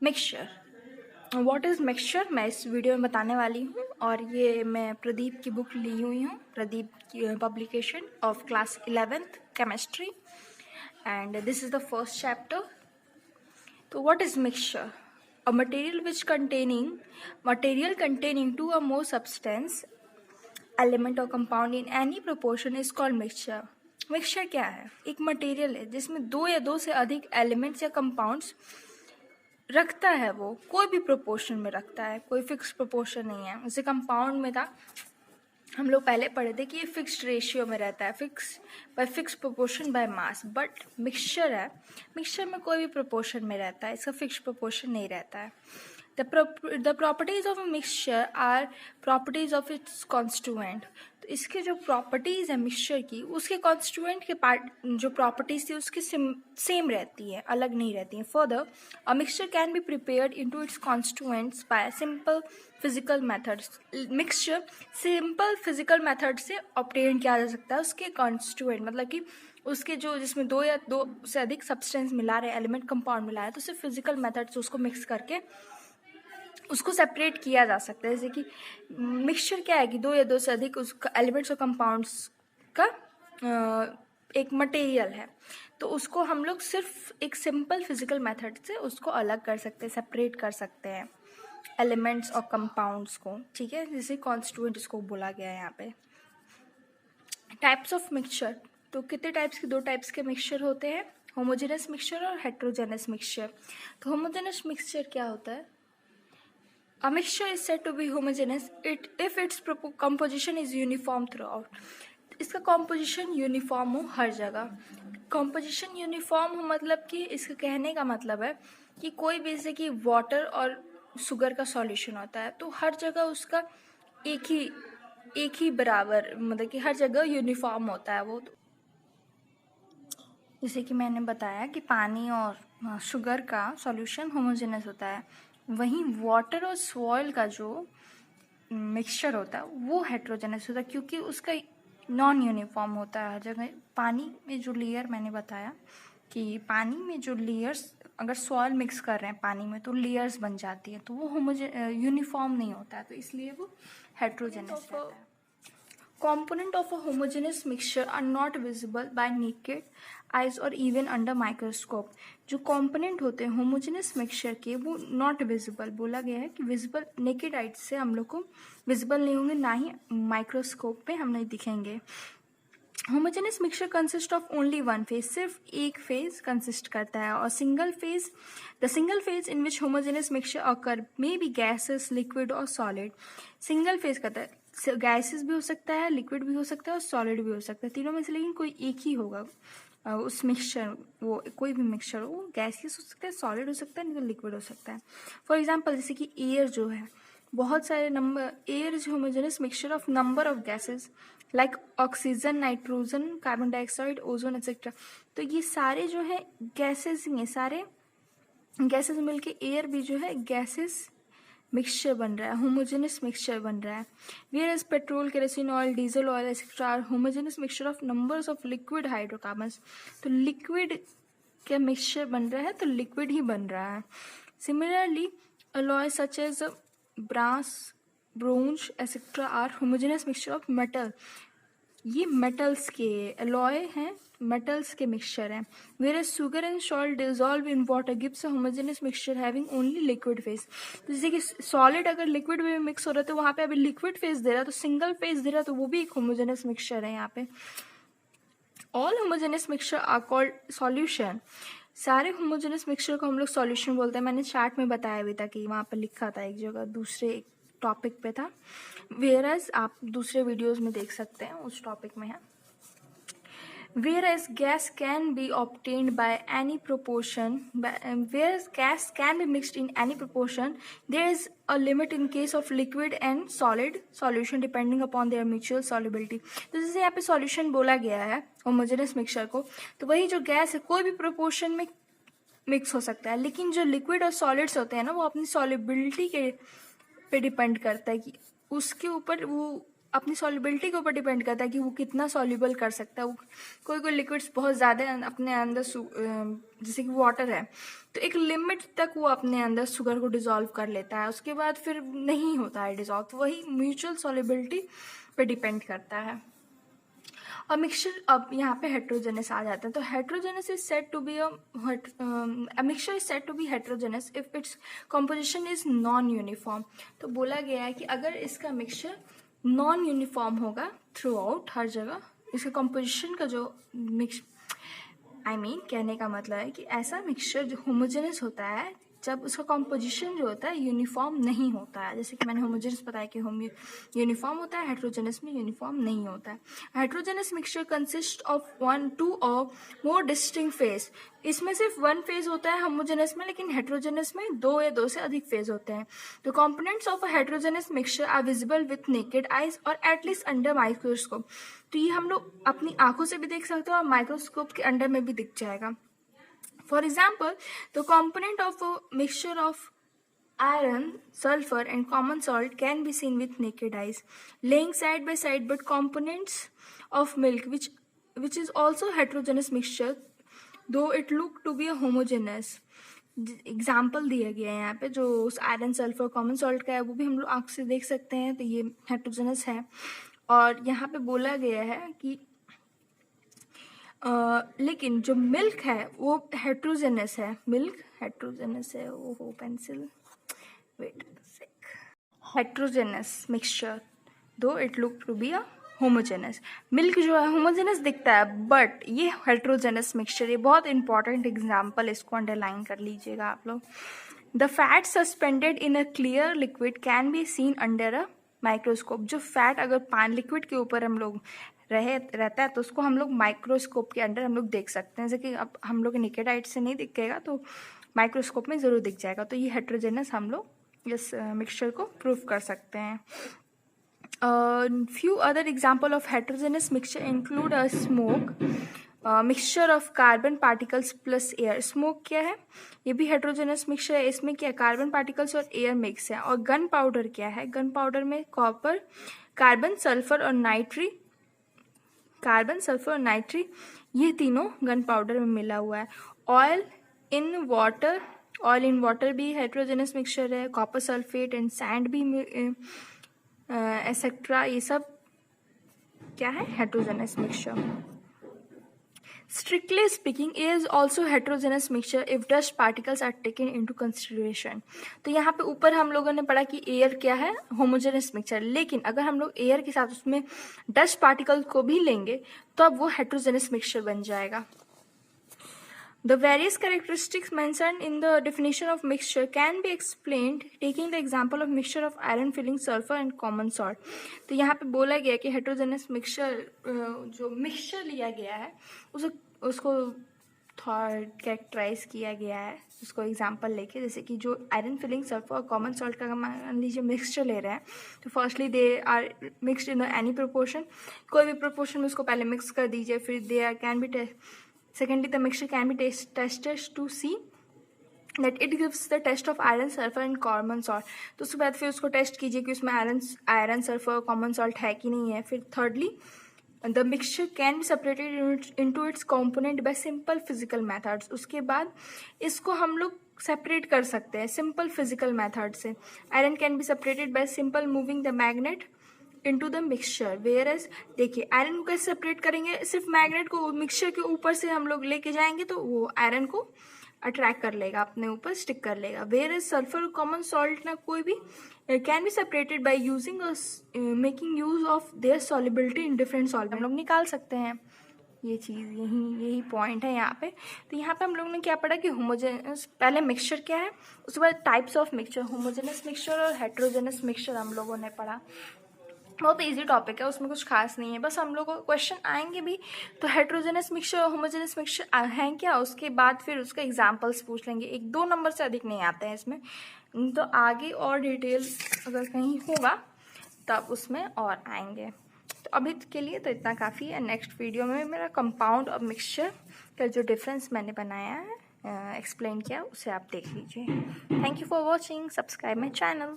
Mixture, what is mixture मैं इस video में बताने वाली हूँ। और ये मैं प्रदीप की बुक ली हुई हूँ, प्रदीप की publication of class 11th chemistry, and this is the first chapter. तो what is mixture? A material containing two or more substance element और compound in any proportion is called mixture. Mixture क्या है? एक material है जिसमें दो या दो से अधिक एलिमेंट्स या कंपाउंड्स रखता है, वो कोई भी प्रोपोर्शन में रखता है, कोई फिक्स प्रोपोर्शन नहीं है। जैसे कंपाउंड में था, हम लोग पहले पढ़े थे कि ये फिक्स्ड रेशियो में रहता है, fix proportion by mass. But mixture है, मिक्सचर में कोई भी प्रोपोर्शन में रहता है, इसका फिक्स प्रोपोर्शन नहीं रहता है। The properties of a mixture are properties of its constituent। तो इसके जो प्रॉपर्टीज़ है मिक्सचर की, उसके कॉन्स्टिट्यूएंट के पार्ट जो प्रॉपर्टीज़ थी उसकी सेम रहती है, अलग नहीं रहती हैं। Further, a mixture can be prepared into its constituents bye simple physical methods. Mixture simple physical method से ऑब्टेन किया जा सकता है, उसके कॉन्स्टिट्यूएंट मतलब कि उसके जो जिसमें दो या दो से अधिक सब्सटेंस मिला रहे, एलिमेंट कंपाउंड मिला है, तो सिर्फ फिजिकल मेथड से उसको मिक्स करके उसको सेपरेट किया जा सकता है। जैसे कि मिक्सचर क्या है कि दो या दो से अधिक उसका एलिमेंट्स और कंपाउंड्स का एक मटेरियल है, तो उसको हम लोग सिर्फ एक सिंपल फिजिकल मेथड से उसको अलग कर सकते हैं, सेपरेट कर सकते हैं एलिमेंट्स और कंपाउंड्स को। ठीक है, जैसे कॉन्स्टिट्यूएंट इसको बोला गया है यहाँ पे। टाइप्स ऑफ मिक्सचर, तो कितने टाइप्स के? दो टाइप्स के मिक्सचर होते हैं, होमोजेनस मिक्सचर और हेट्रोजेनस मिक्सचर। तो होमोजेनस मिक्सचर क्या होता है? A mixture is said to be homogeneous if its composition is uniform throughout। इसका composition यूनिफॉर्म हो हर जगह। composition यूनिफॉर्म हो मतलब कि इसका कहने का मतलब है कि कोई भी जैसे कि वाटर और शुगर का सॉल्यूशन होता है, तो हर जगह उसका एक ही बराबर, मतलब कि हर जगह यूनिफॉर्म होता है वो। जैसे कि मैंने बताया कि पानी और शुगर का सॉल्यूशन होमोजेनस होता है, वहीं वाटर और सॉइल का जो मिक्सचर होता है वो हेट्रोजेनस होता है, क्योंकि उसका नॉन यूनिफॉर्म होता है हर जगह। पानी में जो लेयर मैंने बताया कि पानी में जो लेयर्स, अगर सॉइल मिक्स कर रहे हैं पानी में तो लेयर्स बन जाती है, तो वो यूनिफॉर्म नहीं होता है, तो इसलिए वो हेट्रोजेनस रहता है। Components of a homogeneous mixture are not visible by naked eyes or even under microscope। जो component होते हैं homogeneous mixture के, वो not visible बोला गया है कि visible naked eyes से हम लोग को visible नहीं होंगे, ना ही माइक्रोस्कोप पे हम नहीं दिखेंगे। Homogeneous mixture consist of only one phase, सिर्फ एक फेज कंसिस्ट करता है। और the single phase in which homogeneous mixture occur may be gases, liquid और सॉलिड। सिंगल फेज कहता है गैसेस भी हो सकता है, लिक्विड भी हो सकता है और सॉलिड भी हो सकता है, तीनों में से लेकिन कोई एक ही होगा उस मिक्सचर, वो कोई भी मिक्सचर हो, गैसेस हो सकता है, सॉलिड हो सकता है, नहीं तो लिक्विड हो सकता है। फॉर एग्जाम्पल जैसे कि एयर जो है, बहुत सारे number, air is homogeneous mixture of number of gases like oxygen, nitrogen, carbon dioxide, ozone etcetera. तो ये सारे जो है गैसेस ही हैं, सारे गैसेस मिलके एयर भी जो है गैसेस मिक्सचर बन रहा है, होमोजेनस मिक्सचर बन रहा है। Whereas petrol, kerosene oil, diesel oil etcetera are homogeneous mixture of numbers of liquid hydrocarbons. तो लिक्विड का मिक्सचर बन रहा है तो लिक्विड ही बन रहा है। Similarly alloy such as brass, bronze etcetera are homogeneous mixture of metal. ये मेटल्स के अलॉय हैं, मेटल्स के मिक्सचर हैं। Whereas sugar and salt dissolve in water gives a homogeneous mixture having only liquid phase. तो जैसे कि solid अगर liquid में मिक्स हो रहा है तो वहाँ पे अभी लिक्विड फेज दे रहा है, तो सिंगल फेज दे रहा है, तो वो भी एक होमोजेनस मिक्सचर है यहाँ पे। All homogeneous mixture are called solution. सारे होमोजेनस मिक्सचर को हम लोग सॉल्यूशन बोलते हैं। मैंने चार्ट में बताया भी था कि वहाँ पर लिखा था एक जगह, दूसरे टॉपिक पे था, वेयरएज आप दूसरे वीडियोस में देख सकते हैं, उस टॉपिक में है। Whereas gas can be obtained by any proportion, whereas gas can be mixed in any proportion, there is a limit in case of liquid and solid solution depending upon their mutual solubility। तो जैसे यहाँ पे solution बोला गया है homogeneous mixture को, तो वही जो गैस है कोई भी proportion में मिक्स हो सकता है, लेकिन जो लिक्विड और सॉलिड्स होते हैं ना, वो अपनी सॉलिबिलिटी के पे डिपेंड करता है कि उसके ऊपर वो अपनी सॉल्युबिलिटी के ऊपर डिपेंड करता है कि वो कितना सॉल्युबल कर सकता है। वो कोई लिक्विड्स बहुत ज़्यादा अपने अंदर जैसे कि वाटर है तो एक लिमिट तक वो अपने अंदर शुगर को डिज़ोल्व कर लेता है, उसके बाद फिर नहीं होता है डिज़ोल्व। तो वही म्यूचुअल सॉल्युबिलिटी पे डिपेंड करता है। और मिक्सचर अब यहाँ पे हेट्रोजेनस आ जाता है। तो heterogeneous is said to be mixture is said to be heterogeneous if its composition is non uniform. तो बोला गया है कि अगर इसका मिक्सचर नॉन यूनिफॉर्म होगा थ्रू आउट हर जगह, इसका कॉम्पोजिशन का जो कहने का मतलब है कि ऐसा मिक्सचर जो होमोजेनस होता है जब उसका कॉम्पोजिशन जो होता है यूनिफॉर्म नहीं होता है। जैसे कि मैंने होमोजेनस बताया कि यूनिफॉर्म होता है, हेट्रोजेनस में यूनिफॉर्म नहीं होता है। हेट्रोजेनस मिक्सचर कंसिस्ट ऑफ 1, 2 और मोर डिस्टिंक्ट फेज। इसमें सिर्फ 1 फेज होता है होमोजेनस में, लेकिन हेट्रोजेनस में 2 या 2 से अधिक फेज होते हैं। तो components of a heterogeneous mixture are visible with naked eyes और एटलीस्ट अंडर माइक्रोस्कोप। तो ये हम लोग अपनी आंखों से भी देख सकते हैं और माइक्रोस्कोप के अंडर में भी दिख जाएगा। For example, the component of a mixture of iron, sulfur and common salt can be seen with naked eyes, laying side by side, but components of milk, which is also heterogeneous mixture, though it look to be a homogeneous. Example दिया गया है यहाँ पे, जो iron, sulphur, common salt का है वो भी हम लोग आँख से देख सकते हैं, तो ये हेट्रोजेनस है। और यहाँ पे बोला गया है कि लेकिन जो मिल्क है वो हेट्रोजेनस है। मिल्क हेट्रोजेनस है, ओहो pencil, wait sec. Heterogeneous mixture though it look to be a homogeneous. Milk जो है होमोजेनस दिखता है बट ये हेट्रोजेनस मिक्सचर, ये बहुत इंपॉर्टेंट एग्जाम्पल, इसको अंडरलाइन कर लीजिएगा आप लोग। The fat suspended in a clear liquid can be seen under a microscope. जो फैट अगर लिक्विड के ऊपर हम लोग रहता है तो उसको हम लोग माइक्रोस्कोप के अंडर हम लोग देख सकते हैं। जैसे कि अब हम लोग नेकेड आइट से नहीं दिखेगा तो माइक्रोस्कोप में ज़रूर दिख जाएगा। तो ये हेट्रोजेनस हम लोग इस मिक्सचर को प्रूव कर सकते हैं। Few other example of heterogeneous mixture include a smoke, mixture of carbon particles plus air. Smoke क्या है, ये भी हेट्रोजेनस मिक्सचर है। इसमें क्या कार्बन पार्टिकल्स और एयर मिक्स है। और गन पाउडर क्या है, गन पाउडर में कॉपर, कार्बन, सल्फर और नाइट्री ये तीनों गन पाउडर में मिला हुआ है। ऑयल इन वाटर भी हेट्रोजेनस मिक्सचर है। कॉपर सल्फेट एंड सैंड भी एसेट्रा, ये सब क्या है, heterogeneous mixture. Strictly speaking, air is also heterogeneous mixture if dust particles are taken into consideration. तो यहाँ पे ऊपर हम लोगों ने पढ़ा कि एयर क्या है, होमोजेनस मिक्सचर, लेकिन अगर हम लोग एयर के साथ उसमें डस्ट पार्टिकल को भी लेंगे तो अब वो हेट्रोजेनस मिक्सचर बन जाएगा। The various characteristics mentioned in the definition of mixture can be explained taking the example of mixture of iron filling sulfur and common salt. तो यहाँ पे बोला गया कि हेट्रोजेनस मिक्सचर जो मिक्सचर लिया गया है उसको कैरेक्टराइज किया गया है उसको एग्जांपल लेके। जैसे कि जो आयरन फिलिंग सल्फर और कॉमन सॉल्ट का मान लीजिए मिक्सचर ले रहे हैं तो firstly they are mixed in any proportion, कोई भी प्रोपोर्शन में उसको पहले मिक्स कर दीजिए, फिर they are can be Secondly, the mixture can be tested to see that it gives the test of iron, sulfur and common salt. तो उसके बाद फिर उसको टेस्ट कीजिए कि उसमें आयरन, सल्फर, कॉमन सॉल्ट है कि नहीं है। फिर thirdly, the mixture can be separated into its component by simple physical methods. उसके बाद इसको हम लोग सेपरेट कर सकते हैं सिंपल फिजिकल मेथड से। Iron can be separated by simple moving the magnet into the mixture, whereas देखिए आयरन को कैसे सेपरेट करेंगे, सिर्फ मैग्नेट को मिक्सचर के ऊपर से हम लोग लेके जाएंगे तो वो आयरन को अट्रैक्ट कर लेगा, अपने ऊपर स्टिक कर लेगा। वेयर एज सल्फर और कॉमन सॉल्ट ना कोई भी can be separated by using making use of their solubility in different solvent. हम लोग निकाल सकते हैं ये चीज़, यही पॉइंट है यहाँ पे। तो यहाँ पे हम लोग ने क्या पढ़ा कि होमोजेनस, पहले मिक्सचर क्या है, उसके बाद types of mixture, homogeneous mixture और हेट्रोजेनस मिक्सचर हम लोगों ने पढ़ा। बहुत इजी टॉपिक है, उसमें कुछ खास नहीं है, बस हम लोग को क्वेश्चन आएंगे भी तो हेट्रोजेनस मिक्सचर और होमोजेनस मिक्सचर हैं क्या, उसके बाद फिर उसका एग्जांपल्स पूछ लेंगे। 1-2 नंबर से अधिक नहीं आते हैं इसमें, तो आगे और डिटेल अगर कहीं होगा तब उसमें और आएंगे। तो अभी के लिए तो इतना काफ़ी है। नेक्स्ट वीडियो में मेरा कंपाउंड और मिक्सचर का जो डिफरेंस मैंने बनाया है, एक्सप्लेन किया, उसे आप देख लीजिए। Thank you for watching, subscribe my channel.